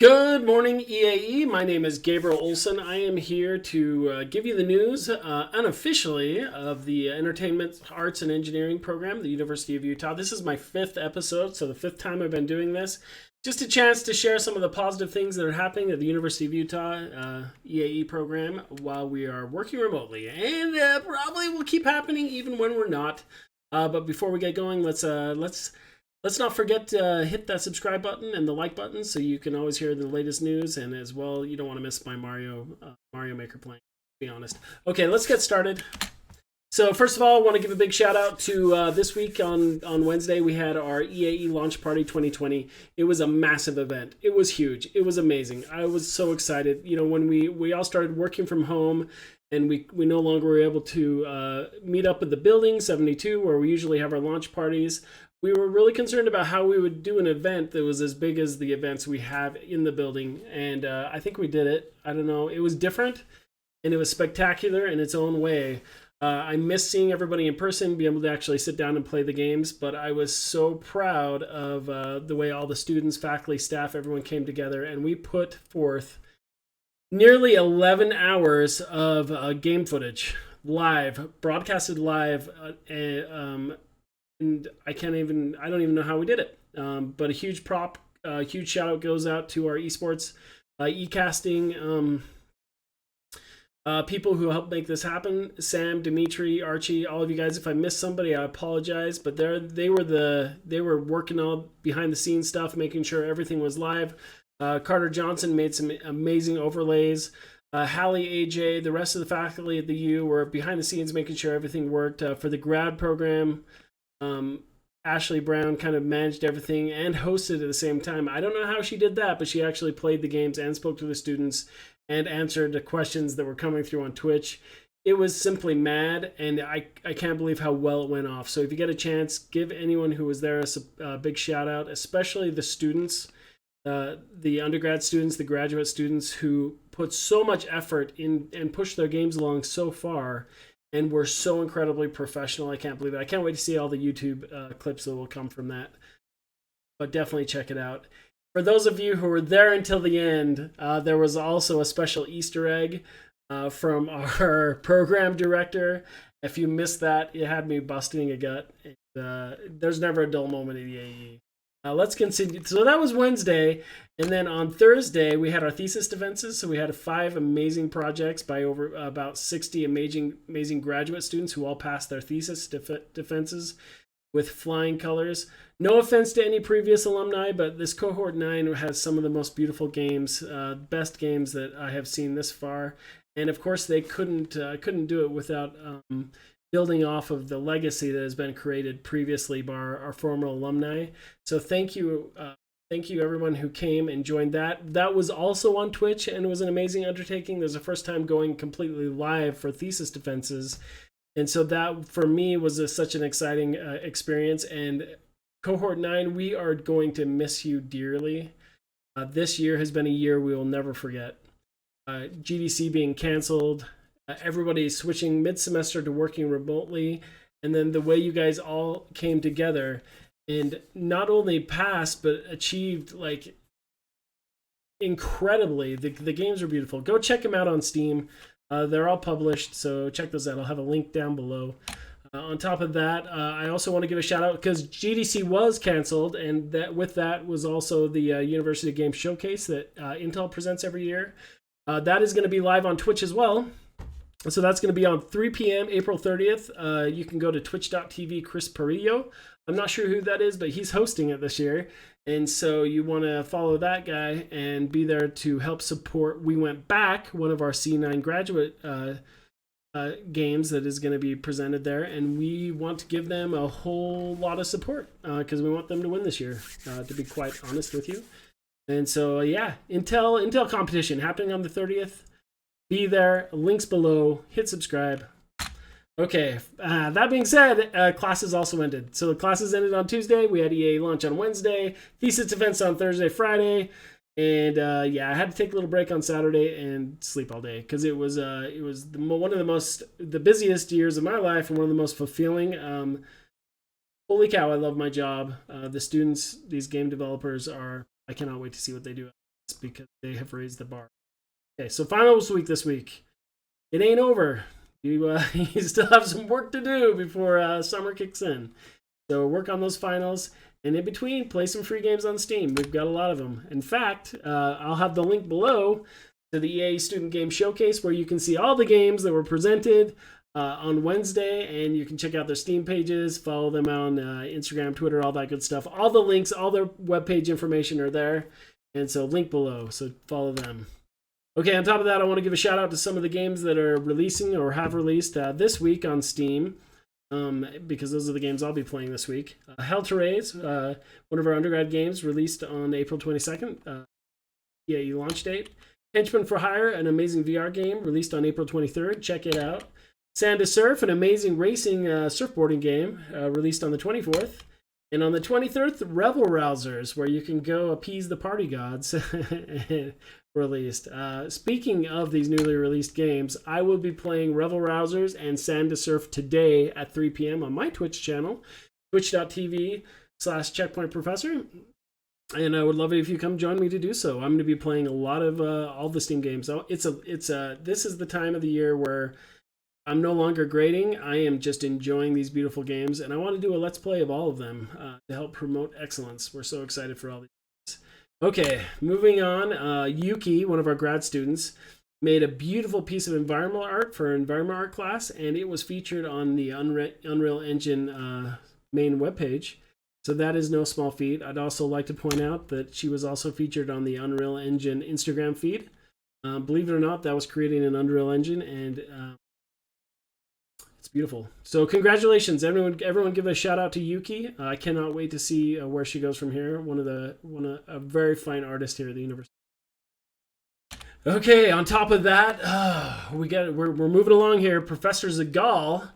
Good morning, EAE. My name is Gabriel Olson. I am here to give you the news unofficially of the Entertainment Arts and Engineering program at the University of Utah. This is my fifth episode, so the fifth time I've been doing this. Just a chance to share some of the positive things that are happening at the University of Utah EAE program while we are working remotely. And probably will keep happening even when we're not. But before we get going, let's not forget to hit that subscribe button and the like button so you can always hear the latest news, and as well, you don't want to miss my Mario Maker playing, to be honest. Okay, let's get started. So first of all, I want to give a big shout out to this week on Wednesday. We had our EAE Launch Party 2020. It was a massive event. It was huge. It was amazing. I was so excited. You know, when we all started working from home and we no longer were able to meet up at the building 72 where we usually have our launch parties, we were really concerned about how we would do an event that was as big as the events we have in the building. And I think we did it. I don't know. It was different and it was spectacular in its own way. I miss seeing everybody in person, be able to actually sit down and play the games, but I was so proud of the way all the students, faculty, staff, everyone came together, and we put forth nearly 11 hours of game footage, live, broadcasted live, and I don't even know how we did it. But a huge huge shout out goes out to our esports, e-casting, people who helped make this happen. Sam, Dimitri, Archie, all of you guys. If I missed somebody, I apologize. But they were working all behind the scenes stuff, making sure everything was live. Carter Johnson made some amazing overlays. Hallie, AJ, the rest of the faculty at the U were behind the scenes making sure everything worked. For the grad program, Ashley Brown kind of managed everything and hosted at the same time. I don't know how she did that, but she actually played the games and spoke to the students and answered the questions that were coming through on Twitch. It was simply mad, and I can't believe how well it went off. So if you get a chance, give anyone who was there a big shout out, especially the students, the undergrad students, the graduate students who put so much effort in and pushed their games along so far and were so incredibly professional. I can't believe it. I can't wait to see all the YouTube clips that will come from that. But definitely check it out. For those of you who were there until the end, there was also a special Easter egg from our program director. If you missed that, it had me busting a gut. There's never a dull moment at EAE. Let's continue. So that was Wednesday. And then on Thursday, we had our Thesis Defenses. So we had 5 amazing projects by over about 60 amazing graduate students who all passed their Thesis Defenses with flying colors. No offense to any previous alumni, but this cohort 9 has some of the most beautiful games, best games that I have seen this far. And of course, they couldn't do it without building off of the legacy that has been created previously by our former alumni. So thank you everyone who came and joined that. That was also on Twitch, and it was an amazing undertaking. There's the first time going completely live for Thesis Defenses. And so that, for me, was such an exciting experience. And Cohort 9, we are going to miss you dearly. This year has been a year we will never forget. GDC being canceled, everybody switching mid-semester to working remotely, and then the way you guys all came together and not only passed, but achieved, like, incredibly. The games are beautiful. Go check them out on Steam. They're all published, so check those out. I'll have a link down below. On top of that, I also want to give a shout out because GDC was canceled, and with that was also the University Games Showcase that Intel presents every year. That is going to be live on Twitch as well. So that's going to be on 3 p.m. April 30th. You can go to twitch.tv Chris Perillo. I'm not sure who that is, but he's hosting it this year. And so you want to follow that guy and be there to help support We Went Back, one of our C9 graduate games that is going to be presented there. And we want to give them a whole lot of support because we want them to win this year, to be quite honest with you. And so, yeah, Intel competition happening on the 30th. Be there. Links below. Hit subscribe. Okay, that being said, classes also ended. So the classes ended on Tuesday. We had EA launch on Wednesday. Thesis Defense on Thursday, Friday. And yeah, I had to take a little break on Saturday and sleep all day because it was one of the busiest years of my life and one of the most fulfilling. Holy cow, I love my job. The students, these game developers I cannot wait to see what they do. because they have raised the bar. Okay, so finals week this week. It ain't over. You still have some work to do before summer kicks in. So work on those finals. And in between, play some free games on Steam. We've got a lot of them. In fact, I'll have the link below to the EAE Student Game Showcase where you can see all the games that were presented on Wednesday, and you can check out their Steam pages, follow them on Instagram, Twitter, all that good stuff. All the links, all their webpage information are there, and so link below, so follow them. Okay, on top of that, I want to give a shout out to some of the games that are releasing or have released this week on Steam, because those are the games I'll be playing this week. Hell to Raise, one of our undergrad games, released on April 22nd, EAE launch date. Henchman for Hire, an amazing VR game, released on April 23rd. Check it out. Sand to Surf, an amazing racing surfboarding game, released on the 24th. And on the 23rd, Revel Rousers, where you can go appease the party gods, released. Speaking of these newly released games, I will be playing Revel Rousers and Sand to Surf today at 3 p.m. on my Twitch channel, twitch.tv/checkpointprofessor. And I would love it if you come join me to do so. I'm going to be playing a lot of all the Steam games. So this is the time of the year where I'm no longer grading. I am just enjoying these beautiful games, and I want to do a Let's Play of all of them to help promote excellence. We're so excited for all these games. Okay, moving on. Yuki, one of our grad students, made a beautiful piece of environmental art for an environmental art class, and it was featured on the Unreal Engine main webpage. So that is no small feat. I'd also like to point out that she was also featured on the Unreal Engine Instagram feed. Believe it or not, that was created in Unreal Engine, and it's beautiful. So congratulations, everyone! Give a shout out to Yuki. I cannot wait to see where she goes from here. A very fine artist here at the university. Okay, on top of that, we're moving along here. Professor Zagal,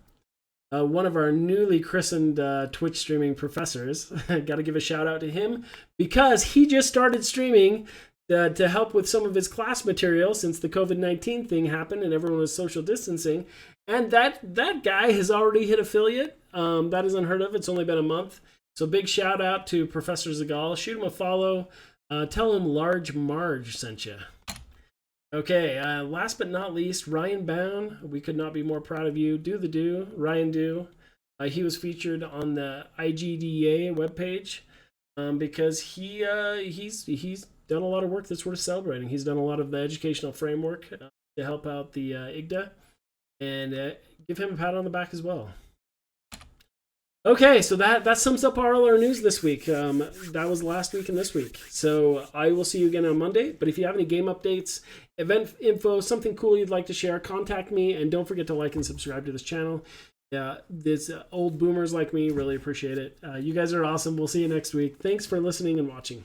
one of our newly christened Twitch streaming professors, got to give a shout out to him because he just started streaming to help with some of his class material since the COVID-19 thing happened and everyone was social distancing. And that guy has already hit affiliate. That is unheard of. It's only been a month. So big shout out to Professor Zagal. Shoot him a follow. Tell him Large Marge sent you. Okay, last but not least, Ryan Bound. We could not be more proud of you. Ryan Do. He was featured on the IGDA webpage because he's done a lot of work that's worth celebrating. He's done a lot of the educational framework to help out the IGDA. And give him a pat on the back as well. Okay, so that sums up all our news this week. That was last week and this week. So I will see you again on Monday. But if you have any game updates, event info, something cool you'd like to share, contact me. And don't forget to like and subscribe to this channel. Yeah, these old boomers like me really appreciate it. You guys are awesome. We'll see you next week. Thanks for listening and watching.